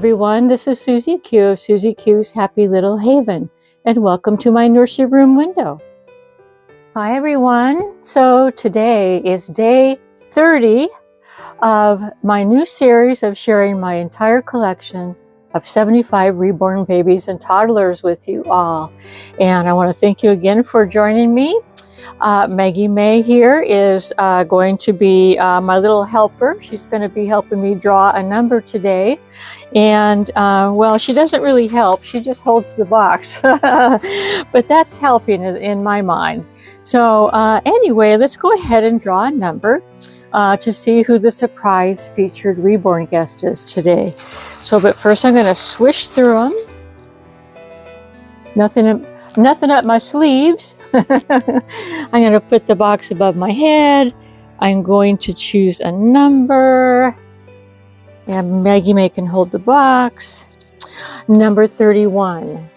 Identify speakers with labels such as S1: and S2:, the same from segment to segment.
S1: everyone, this is Susie Q of Susie Q's Happy Little Haven, and welcome to my nursery room window. Hi everyone, so today is day 30 of my new series of sharing my entire collection of 75 reborn babies and toddlers with you all. And I want to thank you again for joining me. Maggie May here is going to be my little helper. She's going to be helping me draw a number today. And well, she doesn't really help. She just holds the box. But that's helping in my mind. So anyway, let's go ahead and draw a number to see who the surprise featured reborn guest is today. So, but first I'm going to swish through them. Nothing up my sleeves. I'm going to put the box above my head. I'm going to choose a number. And Maggie May can hold the box. Number 31.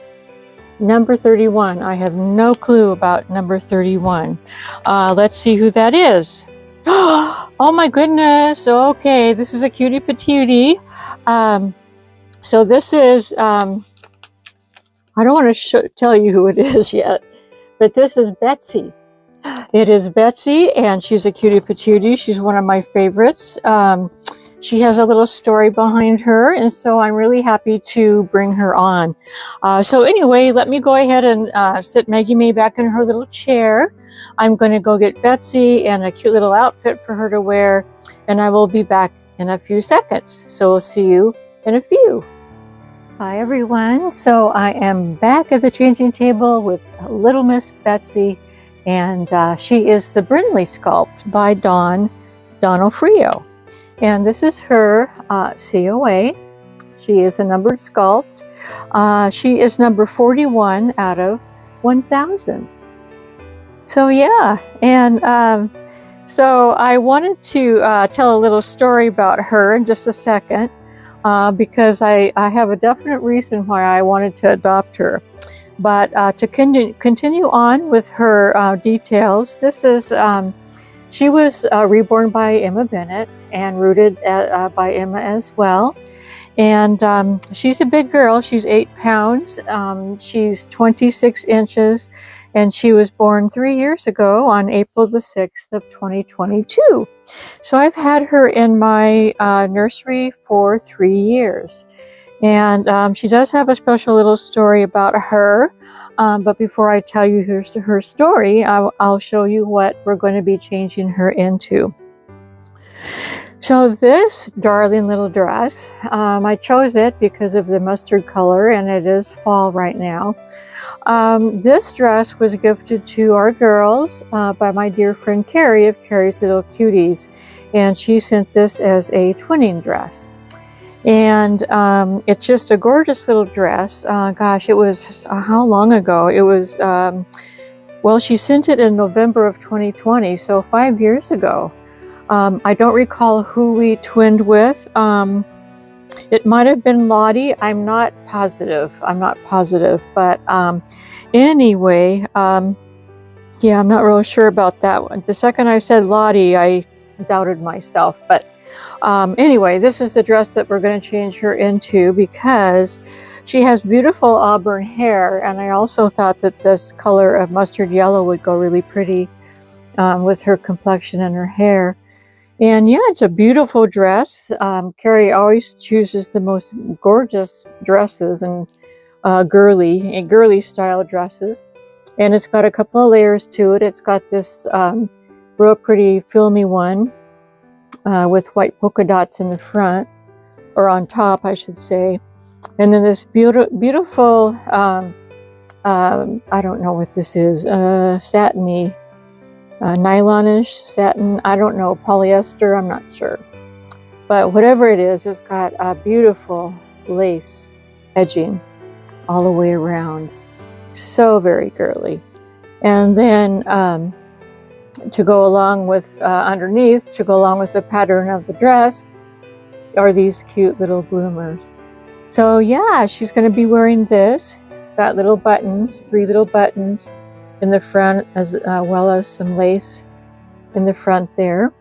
S1: Number 31. I have no clue about number 31. Let's see who that is. Oh my goodness. Okay, this is a cutie patootie. So this is... I don't want to tell you who it is yet, but this is Betsy. It is Betsy, and she's a cutie patootie. She's one of my favorites. She has a little story behind her, and so I'm really happy to bring her on. So anyway, let me go ahead and sit Maggie May back in her little chair. I'm going to go get Betsy and a cute little outfit for her to wear, and I will be back in a few seconds. So we'll see you in a few. Hi everyone, so I am back at the changing table with little Miss Betsy, and she is the Brindley sculpt by Dawn Donofrio, and this is her COA. She is a numbered sculpt. She is number 41 out of 1,000. So yeah, and so I wanted to tell a little story about her in just a second. Because I have a definite reason why I wanted to adopt her. But to continue on with her details, this is, she was reborn by Emma Bennett and rooted by Emma as well. And she's a big girl. She's 8 pounds. She's 26 inches. And she was born 3 years ago on April the 6th of 2022. So I've had her in my nursery for 3 years. And she does have a special little story about her. But before I tell you her story, I'll show you what we're going to be changing her into. So this darling little dress, I chose it because of the mustard color, and it is fall right now. This dress was gifted to our girls by my dear friend Carrie of Carrie's Little Cuties, and she sent this as a twinning dress. And it's just a gorgeous little dress. Gosh, it was, how long ago? It was, well, she sent it in November of 2020, so 5 years ago. I don't recall who we twinned with. It might have been Lottie. I'm not positive. But anyway, yeah, I'm not real sure about that one. The second I said Lottie, I doubted myself. But anyway, this is the dress that we're going to change her into because she has beautiful auburn hair. And I also thought that this color of mustard yellow would go really pretty with her complexion and her hair. And yeah, it's a beautiful dress. Carrie always chooses the most gorgeous dresses and girly style dresses. And it's got a couple of layers to it. It's got this real pretty filmy one with white polka dots in the front, or on top, I should say. And then this beautiful, I don't know what this is, satiny, nylonish satin, I don't know, polyester, I'm not sure. But whatever it is, it's got a beautiful lace edging all the way around. So very girly. And then to go along with, underneath, to go along with the pattern of the dress, are these cute little bloomers. So yeah, she's going to be wearing this. It's got little buttons, 3 little buttons in the front, as well as some lace in the front there.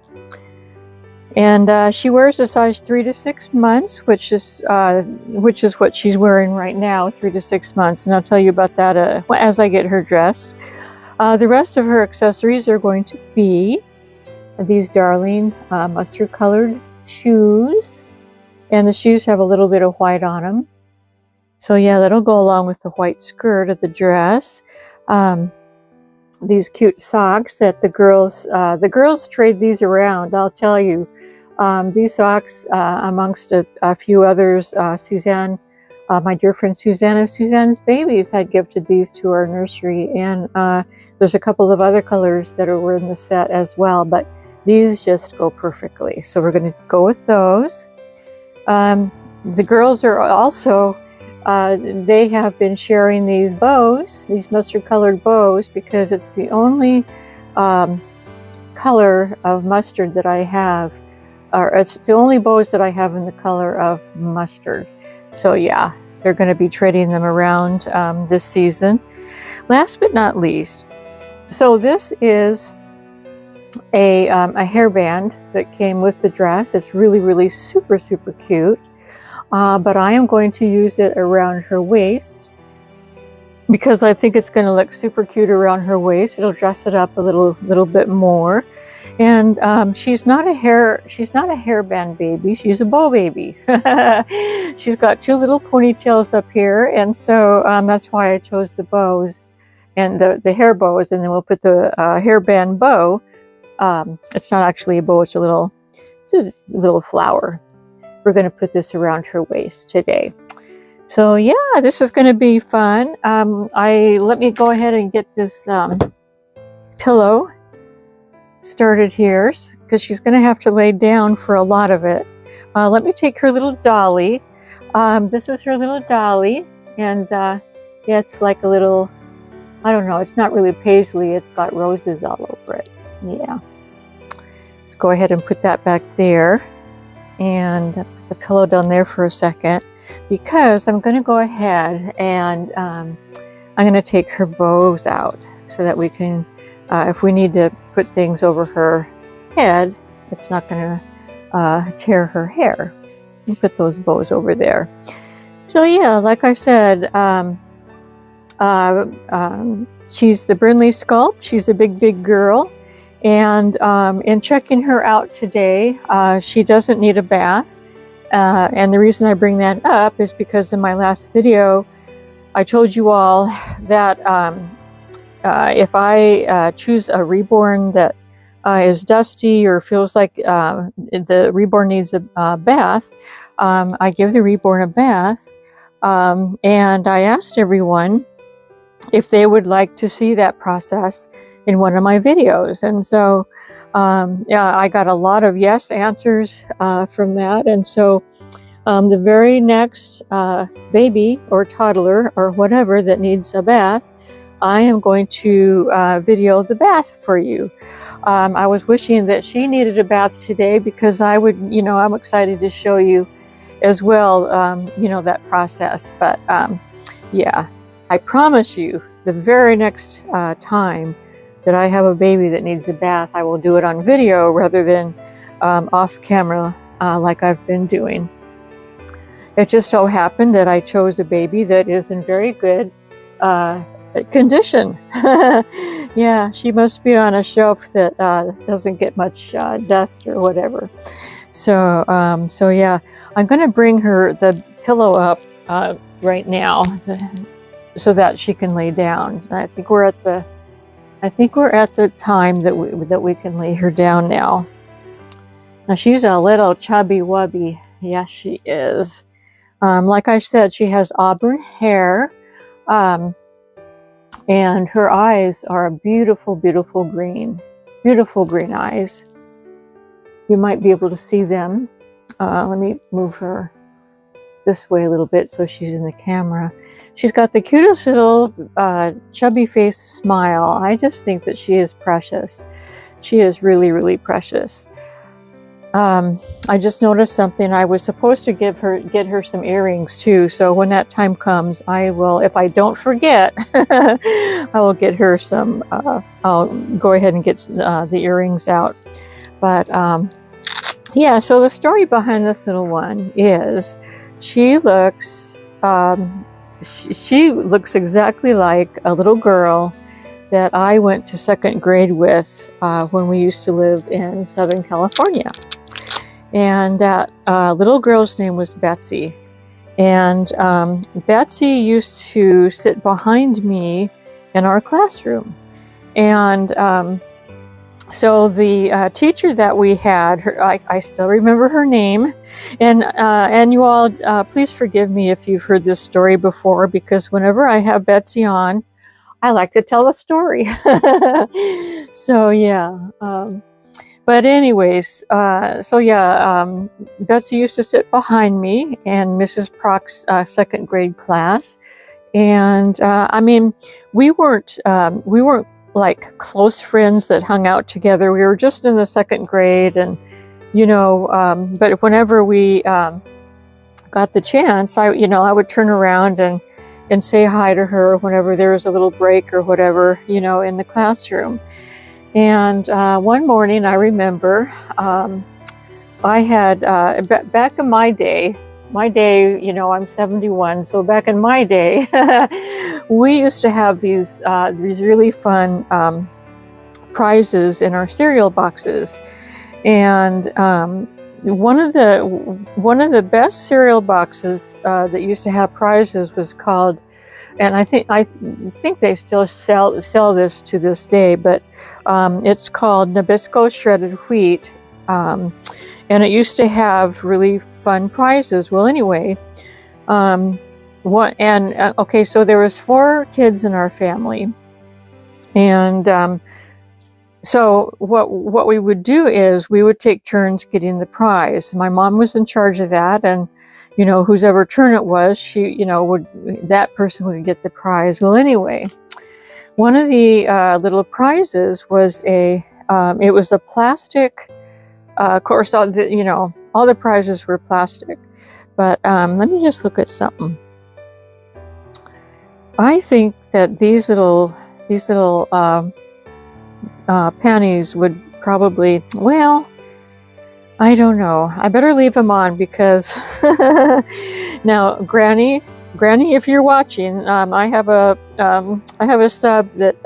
S1: And she wears a size 3 to 6 months, which is what she's wearing right now, 3 to 6 months. And I'll tell you about that as I get her dressed. The rest of her accessories are going to be these darling mustard colored shoes. And the shoes have a little bit of white on them. So yeah, that'll go along with the white skirt of the dress. These cute socks that the girls trade these around, I'll tell you. These socks, amongst a few others, Suzanne, my dear friend Suzanne of Suzanne's Babies, had gifted these to our nursery. And there's a couple of other colors that are in the set as well, but these just go perfectly. So we're going to go with those. The girls are also, they have been sharing these bows, these mustard colored bows, because it's the only color of mustard that I have, or it's the only bows that I have in the color of mustard. So yeah, they're going to be trading them around this season. Last but not least, so this is a hairband that came with the dress. It's really, really super, super cute. But I am going to use it around her waist because I think it's going to look super cute around her waist. It'll dress it up a little bit more. And she's not a hairband baby. She's a bow baby. She's got 2 little ponytails up here, and so that's why I chose the bows and the hair bows. And then we'll put the hairband bow. It's not actually a bow. It's a little flower. We're going to put this around her waist today. So yeah, this is going to be fun. Let me go ahead and get this pillow started here because she's going to have to lay down for a lot of it. Let me take her little dolly. This is her little dolly, and yeah, it's like a little, I don't know, it's not really paisley. It's got roses all over it. Yeah. Let's go ahead and put that back there. And put the pillow down there for a second because I'm going to go ahead and I'm going to take her bows out so that we can, if we need to put things over her head, it's not going to tear her hair. We'll put those bows over there. So yeah, like I said, she's the Brinley Sculpt. She's a big, big girl. And in checking her out today, she doesn't need a bath. And the reason I bring that up is because in my last video, I told you all that if I choose a Reborn that is dusty or feels like the Reborn needs a bath, I give the Reborn a bath. And I asked everyone if they would like to see that process in one of my videos. And so yeah, I got a lot of yes answers from that. And so the very next baby or toddler or whatever that needs a bath, I am going to video the bath for you. I was wishing that she needed a bath today because I would, I'm excited to show you as well, that process. But yeah, I promise you the very next time that I have a baby that needs a bath, I will do it on video rather than off camera like I've been doing. It just so happened that I chose a baby that is in very good condition. Yeah, she must be on a shelf that doesn't get much dust or whatever. So yeah, I'm going to bring her the pillow up right now so that she can lay down. I think we're at the time that we can lay her down now. Now she's a little chubby wubby. Yes, she is. Like I said, she has auburn hair, and her eyes are a beautiful, beautiful green eyes. You might be able to see them. Let me move her this way a little bit so she's in the camera. She's got the cutest little chubby face smile. I just think that she is precious. She is really, really precious. I just noticed something. I was supposed to get her some earrings too. So when that time comes, I will, if I don't forget, I will get her some, I'll go ahead and get the earrings out. But yeah, so the story behind this little one is she looks she looks exactly like a little girl that I went to second grade with when we used to live in Southern California. And that little girl's name was Betsy. And Betsy used to sit behind me in our classroom. And so the teacher that we had, I still remember her name. And you all, please forgive me if you've heard this story before, because whenever I have Betsy on, I like to tell a story. So yeah. But anyways, Betsy used to sit behind me in Mrs. Proc's second grade class. And I mean, we weren't like close friends that hung out together. We were just in the second grade, and but whenever we got the chance, I would turn around and say hi to her whenever there was a little break or whatever, in the classroom. And one morning, I remember I had back in my day, I'm 71, so back in my day, we used to have these really fun prizes in our cereal boxes. And one of the best cereal boxes that used to have prizes was called, and I think they still sell this to this day, but it's called Nabisco Shredded Wheat. And it used to have really fun prizes. Well, anyway, okay, so there was 4 kids in our family, and so what we would do is we would take turns getting the prize. My mom was in charge of that, and whose ever turn it was, she that person would get the prize. Well, anyway, one of the little prizes was it was a plastic. Of course, all the prizes were plastic, but let me just look at something. I think that these little panties would probably, well, I don't know. I better leave them on because now, Granny, if you're watching, I have a sub that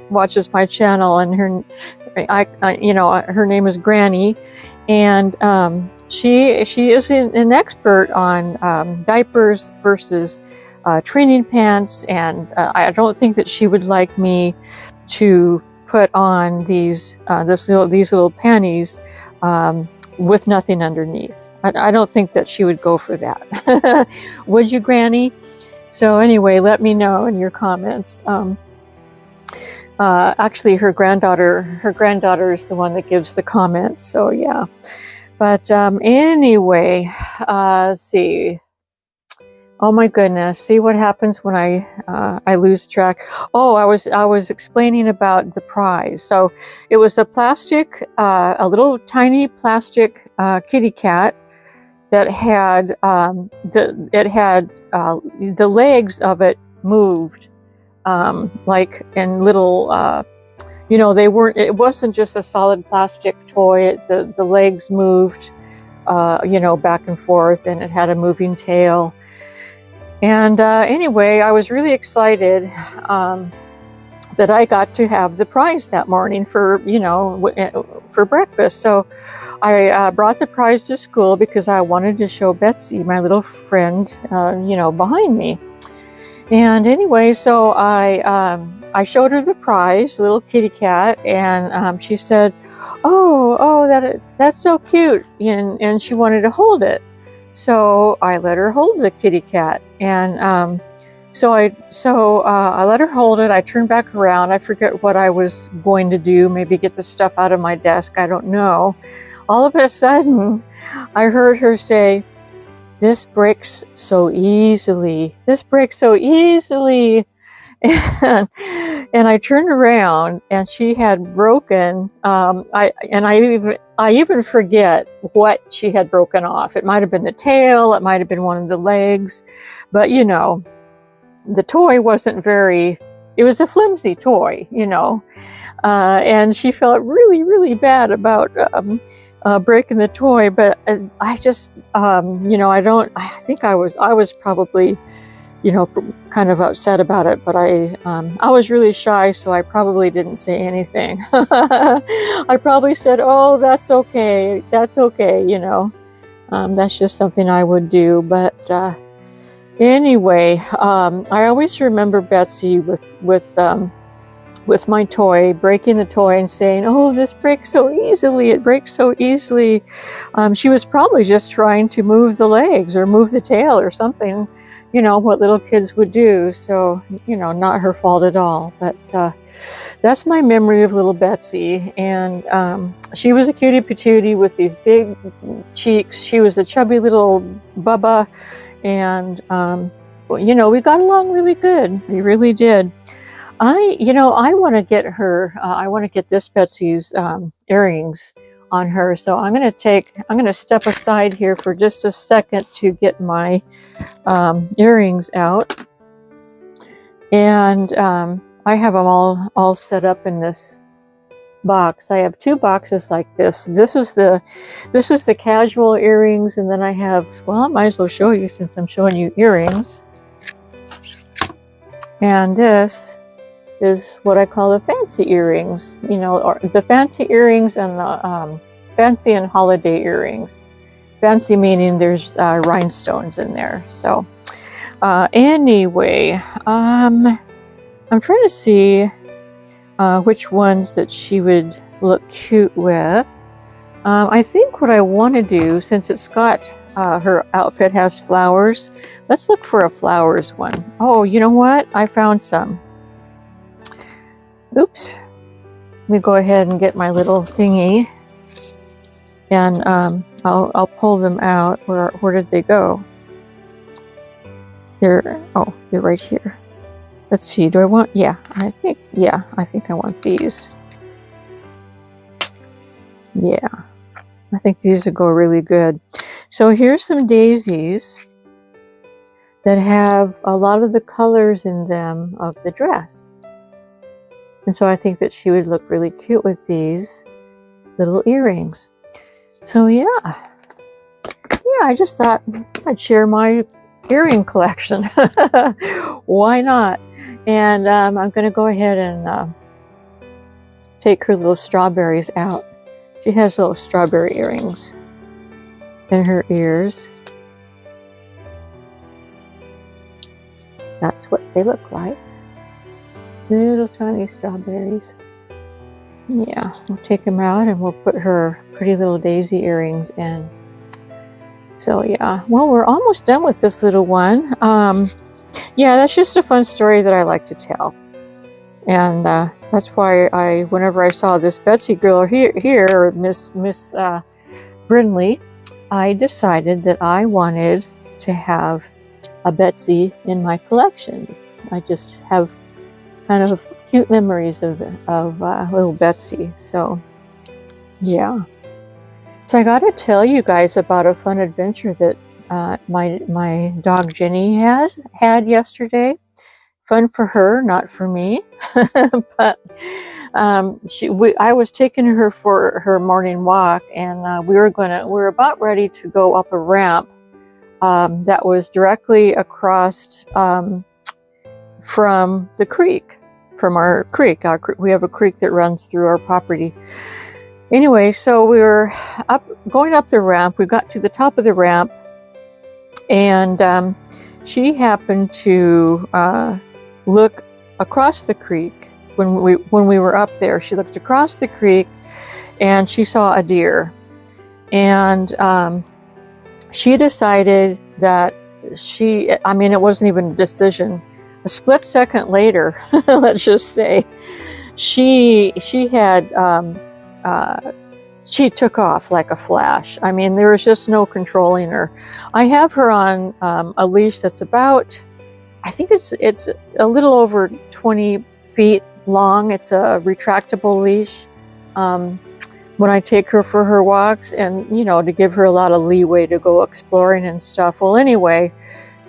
S1: watches my channel, and her name is Granny, and she is an expert on diapers versus training pants, and I don't think that she would like me to put on these little panties with nothing underneath. I don't think that she would go for that. Would you, Granny? So anyway, let me know in your comments. Actually, her granddaughter is the one that gives the comments. So yeah. But anyway, let's see. Oh my goodness! See what happens when I lose track. Oh, I was explaining about the prize. So it was a a little tiny plastic kitty cat that had the legs of it moved, like in little. It wasn't just a solid plastic toy. The legs moved, back and forth, and it had a moving tail. And anyway, I was really excited that I got to have the prize that morning for breakfast. So I brought the prize to school because I wanted to show Betsy, my little friend, behind me. And anyway, so I showed her the prize, the little kitty cat, and she said, "Oh, that's so cute," and she wanted to hold it. So I let her hold the kitty cat, and so I let her hold it. I turned back around. I forget what I was going to do. Maybe get the stuff out of my desk. I don't know. All of a sudden, I heard her say, "This breaks so easily. This breaks so easily." And I turned around, and she had broken. I even forget what she had broken off. It might have been the tail. It might have been one of the legs, but the toy wasn't very. It was a flimsy toy, and she felt really, really bad about breaking the toy, but I just, you know, I think I was probably, you know, kind of upset about it, but I was really shy, so I probably didn't say anything. I probably said, "Oh, that's okay, you know, that's just something I would do." But anyway, I always remember Betsy with my toy, breaking the toy and saying, "Oh, this breaks so easily, it breaks so easily." She was probably just trying to move the legs or move the tail or something, you know, what little kids would do. So, you know, not her fault at all. But that's my memory of little Betsy. And she was a cutie patootie with these big cheeks. She was a chubby little bubba. And, well, you know, we got along really good. We really did. You know, I want to get her, I want to get this Betsy's earrings on her. So I'm going to step aside here for just a second to get my earrings out. And I have them all set up in this box. I have 2 boxes like this. This is the casual earrings, and then I have, well, I might as well show you since I'm showing you earrings. And this is what I call the fancy earrings, you know, or the fancy earrings and the fancy and holiday earrings. Fancy meaning there's rhinestones in there. So anyway, I'm trying to see which ones that she would look cute with. I think what I want to do, since it's got her outfit has flowers, let's look for a flowers one. Oh, you know what? I found some. Oops. Let me go ahead and get my little thingy, and I'll pull them out. Where did they go? They're right here. Let's see. Do I want? Yeah, I think I want these. Yeah, I think these would go really good. So here's some daisies that have a lot of the colors in them of the dress. And so I think that she would look really cute with these little earrings. So yeah, I just thought I'd share my earring collection. Why not? And I'm going to go ahead and take her little strawberries out. She has little strawberry earrings in her ears. That's what they look like. Little tiny strawberries. Yeah, we'll take them out and we'll put her pretty little daisy earrings in. So yeah, well, we're almost done with this little one. Yeah, that's just a fun story that I like to tell. And that's why whenever I saw this Betsy girl here, or Miss Brindley, I decided that I wanted to have a Betsy in my collection. I just have kind of cute memories of little Betsy. So yeah. So I got to tell you guys about a fun adventure that my dog Jenny had yesterday. Fun for her, not for me. But I was taking her for her morning walk, and we were about ready to go up a ramp that was directly across from the creek, from our creek. We have a creek that runs through our property. Anyway, so we were going up the ramp. We got to the top of the ramp, and she happened to look across the creek when we were up there. She looked across the creek, and she saw a deer, and she decided that it wasn't even a decision. A split second later, let's just say, she took off like a flash. I mean, there was just no controlling her. I have her on a leash that's about, I think it's a little over 20 feet long. It's a retractable leash. When I take her for her walks, and to give her a lot of leeway to go exploring and stuff. Well, anyway,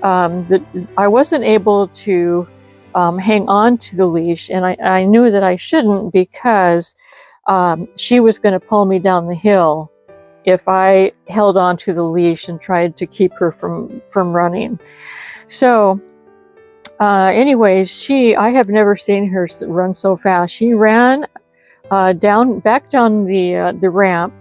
S1: I wasn't able to hang on to the leash, and I knew that I shouldn't, because she was going to pull me down the hill if I held on to the leash and tried to keep her from running. So anyways, I have never seen her run so fast. She ran back down the ramp,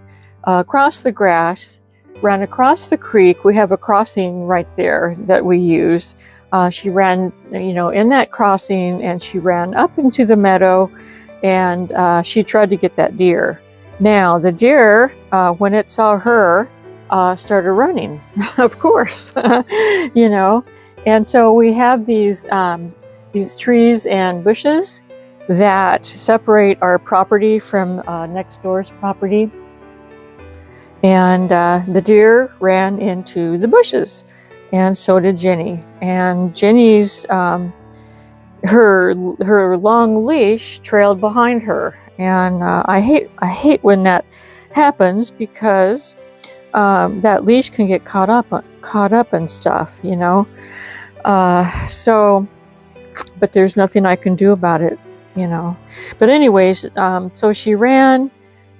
S1: across the grass, ran across the creek. We have a crossing right there that we use. She ran, in that crossing, and she ran up into the meadow, and she tried to get that deer. Now, the deer, when it saw her, started running, of course, And so we have these trees and bushes that separate our property from next door's property. And the deer ran into the bushes, and so did Jenny. And Jenny's her long leash trailed behind her, and I hate when that happens, because that leash can get caught up in stuff, So, but there's nothing I can do about it, But anyways, so she ran,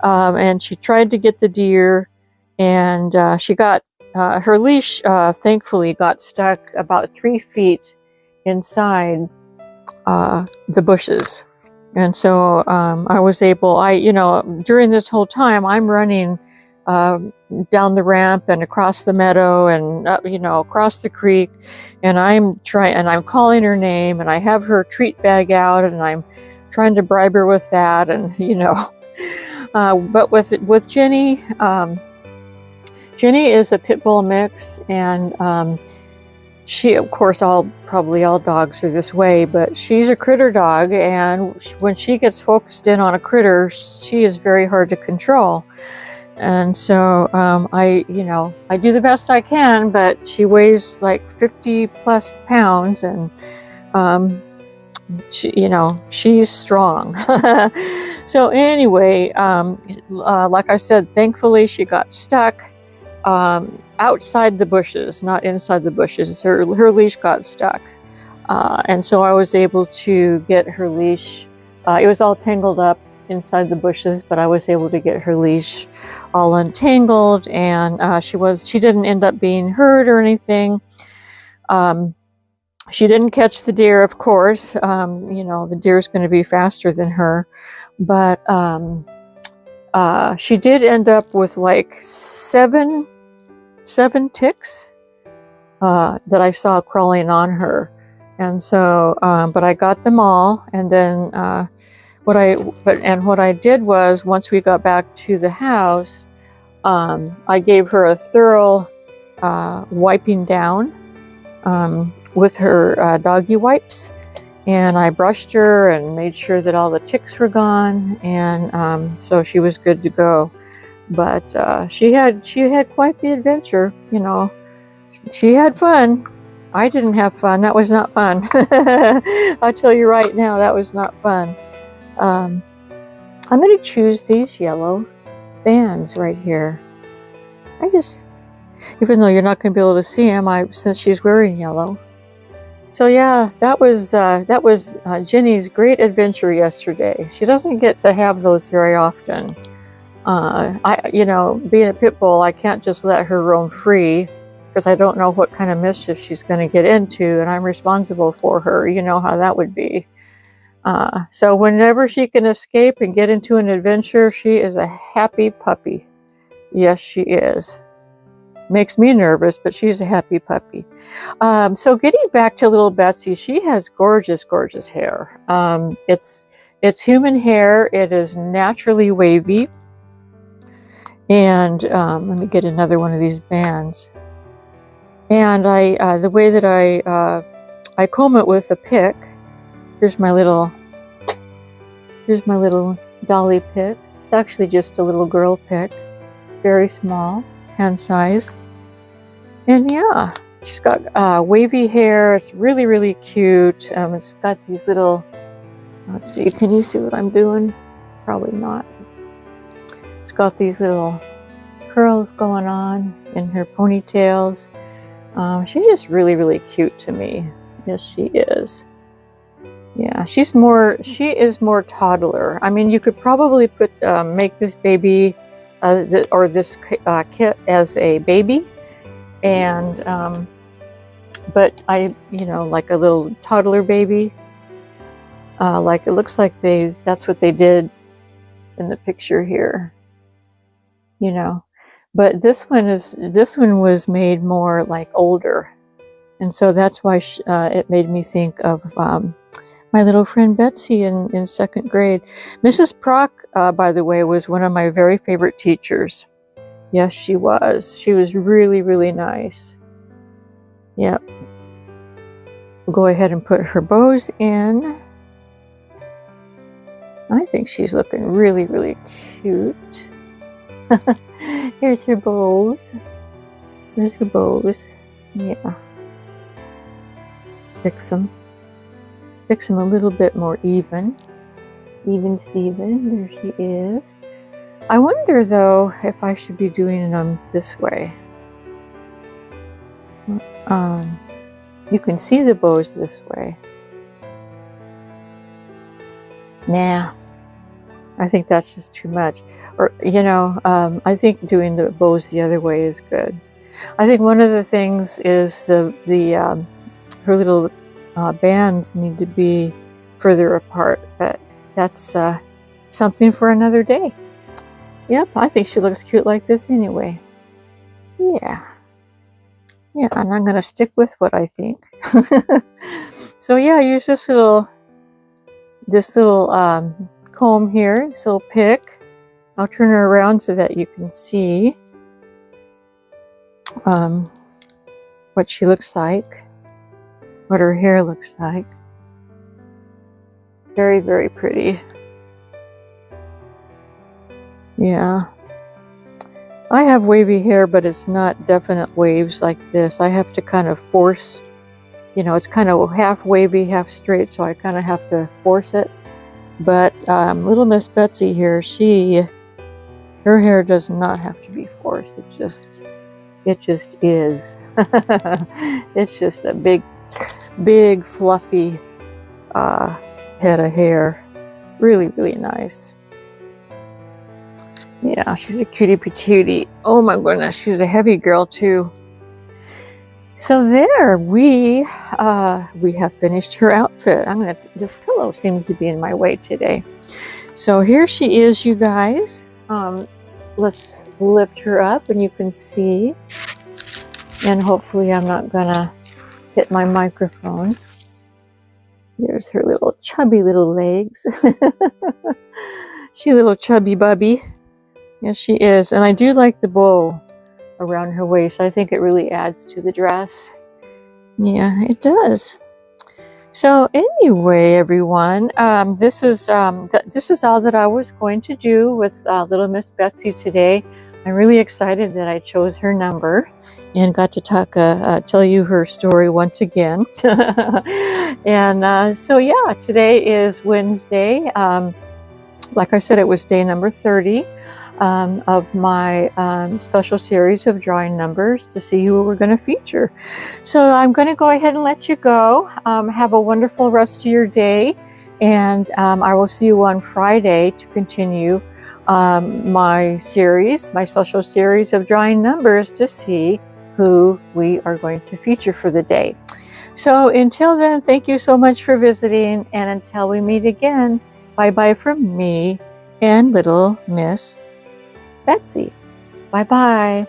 S1: and she tried to get the deer, and she got her leash. Thankfully, got stuck about 3 feet inside the bushes, and so I was able. During this whole time, I'm running down the ramp and across the meadow and across the creek, and I'm calling her name, and I have her treat bag out, and I'm trying to bribe her with that, and but with Jenny, Jenny is a pit bull mix, and she, of course, probably all dogs are this way, but she's a critter dog, and when she gets focused in on a critter, she is very hard to control. And so I do the best I can, but she weighs like 50 plus pounds, and she's strong. So anyway, like I said, thankfully she got stuck outside the bushes, not inside the bushes. Her leash got stuck, and so I was able to get her leash. It was all tangled up inside the bushes, but I was able to get her leash all untangled, and she didn't end up being hurt or anything. She didn't catch the deer, of course. The deer's going to be faster than her, but she did end up with like seven ticks that I saw crawling on her, and so but I got them all, and then what I did was, once we got back to the house, I gave her a thorough wiping down with her doggy wipes, and I brushed her and made sure that all the ticks were gone, and so she was good to go. But she had quite the adventure, She had fun. I didn't have fun. That was not fun. I'll tell you right now, that was not fun. I'm going to choose these yellow bands right here. Even though you're not going to be able to see them, since she's wearing yellow. So yeah, that was Jenny's great adventure yesterday. She doesn't get to have those very often. Being a pit bull, I can't just let her roam free, because I don't know what kind of mischief she's going to get into, and I'm responsible for her. You know how that would be. So whenever she can escape and get into an adventure, she is a happy puppy. Yes, she is. Makes me nervous, but she's a happy puppy. So getting back to little Betsy, she has gorgeous, gorgeous hair. It's human hair. It is naturally wavy. And let me get another one of these bands. And the way that I comb it with a pick. Here's my little dolly pick. It's actually just a little girl pick, very small, hand size. And yeah, she's got wavy hair. It's really, really cute. It's got these little, let's see, can you see what I'm doing? Probably not. It's got these little curls going on in her ponytails. She's just really, really cute to me. Yes, she is. Yeah, she is more toddler. I mean, you could probably make this baby or this kit as a baby, and but like a little toddler baby. Like it looks like that's what they did in the picture here, But this one was made more like older, and so that's why it made me think of my little friend Betsy in second grade. Mrs. Prock, by the way, was one of my very favorite teachers. Yes, she was. She was really, really nice. Yep. We'll go ahead and put her bows in. I think she's looking really, really cute. Here's her bows. There's her bows. Yeah. Fix them a little bit more even. Even Steven. There she is. I wonder though if I should be doing them this way. You can see the bows this way. Nah, I think that's just too much. Or, I think doing the bows the other way is good. I think one of the things is her little bands need to be further apart, but that's something for another day. Yep, I think she looks cute like this anyway. Yeah. Yeah, and I'm going to stick with what I think. So yeah, use this little comb here, this little pick. I'll turn her around so that you can see what she looks like, what her hair looks like. Very, very pretty. Yeah. I have wavy hair, but it's not definite waves like this. I have to kind of force, it's kind of half wavy, half straight, so I kind of have to force it. But little Miss Betsy here, her hair does not have to be forced. It just is. It's just a big fluffy head of hair. Really, really nice. Yeah, she's a cutie patootie. Oh my goodness, she's a heavy girl too. So there, we have finished her outfit. This pillow seems to be in my way today. So here she is, you guys. Let's lift her up and you can see. And hopefully I'm not gonna hit my microphone. There's her little chubby little legs. She a little chubby bubby. Yes, she is. And I do like the bow around her waist. I think it really adds to the dress. Yeah, it does. So anyway, everyone, this is all that I was going to do with little Miss Betsy today. I'm really excited that I chose her number and got to tell you her story once again. And so yeah, today is Wednesday. Like I said, it was day number 30 of my special series of drawing numbers to see who we're going to feature. So I'm going to go ahead and let you go. Have a wonderful rest of your day, and I will see you on Friday to continue my special series of drawing numbers to see who we are going to feature for the day. So until then, thank you so much for visiting, and until we meet again, bye-bye from me and little Miss Betsy. Bye-bye.